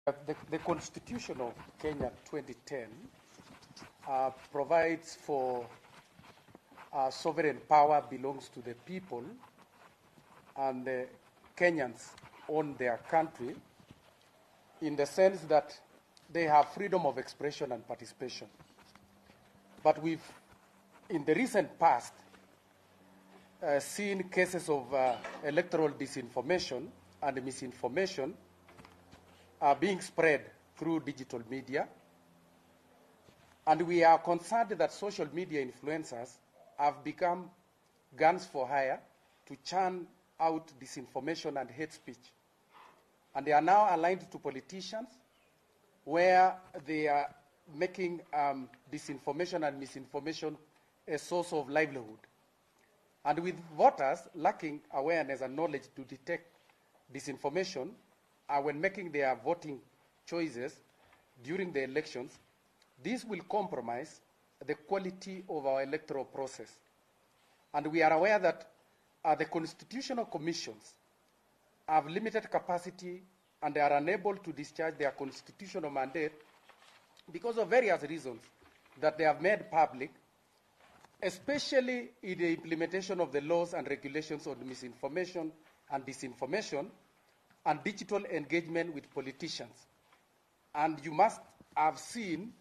The Constitution of Kenya 2010 provides for sovereign power belongs to the people, and the Kenyans own their country in the sense that they have freedom of expression and participation. But we've, in the recent past, seen cases of electoral disinformation and misinformation being spread through digital media. And we are concerned that social media influencers have become guns for hire to churn out disinformation and hate speech. And they are now aligned to politicians, where they are making disinformation and misinformation a source of livelihood. And with voters lacking awareness and knowledge to detect disinformation, when making their voting choices during the elections, this will compromise the quality of our electoral process. And we are aware that the constitutional commissions have limited capacity and they are unable to discharge their constitutional mandate because of various reasons that they have made public, especially in the implementation of the laws and regulations on misinformation and disinformation and digital engagement with politicians. And you must have seen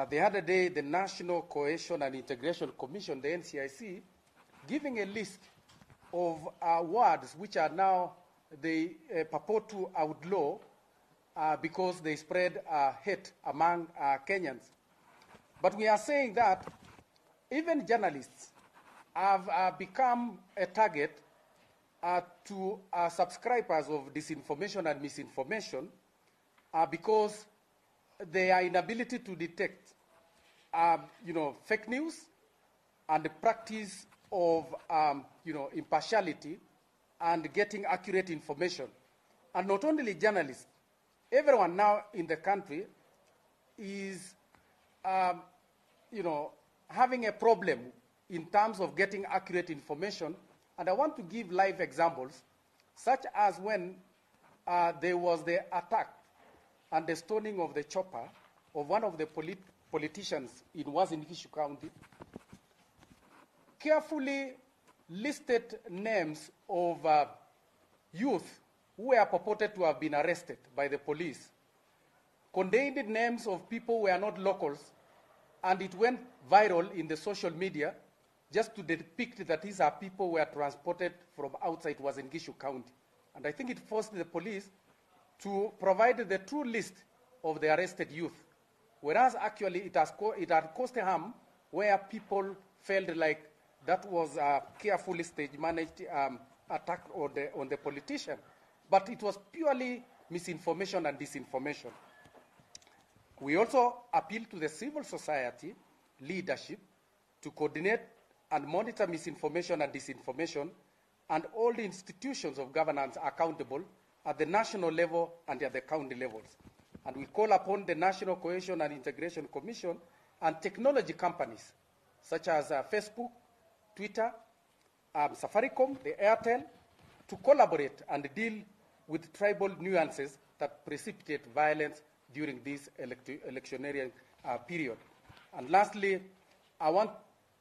the other day the National Cohesion and Integration Commission, the NCIC, giving a list of words which are now they purport to outlaw because they spread hate among Kenyans. But we are saying that even journalists have become a target to subscribers of disinformation and misinformation because their inability to detect fake news and the practice of impartiality and getting accurate information. And not only journalists, everyone now in the country is having a problem in terms of getting accurate information. And I want to give live examples, such as when there was the attack and the stoning of the chopper of one of the politicians in Uasin Gishu County. Carefully listed names of youth who were purported to have been arrested by the police, contained names of people who were not locals, and it went viral in the social media just to depict that these are people who were transported from outside Uasin Gishu County. And I think it forced the police to provide the true list of the arrested youth, whereas actually it had caused harm where people felt like that was a carefully stage-managed attack on the politician. But it was purely misinformation and disinformation. We also appeal to the civil society leadership to coordinate and monitor misinformation and disinformation, and all the institutions of governance accountable at the national level and at the county levels. And we call upon the National Cohesion and Integration Commission and technology companies such as Facebook, Twitter, Safaricom, the Airtel, to collaborate and deal with tribal nuances that precipitate violence during this electionary period. And lastly, I want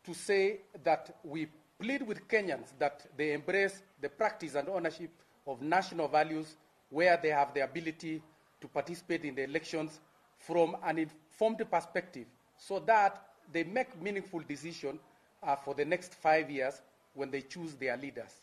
to say that we plead with Kenyans that they embrace the practice and ownership of national values, where they have the ability to participate in the elections from an informed perspective, so that they make meaningful decisions for the next 5 years when they choose their leaders.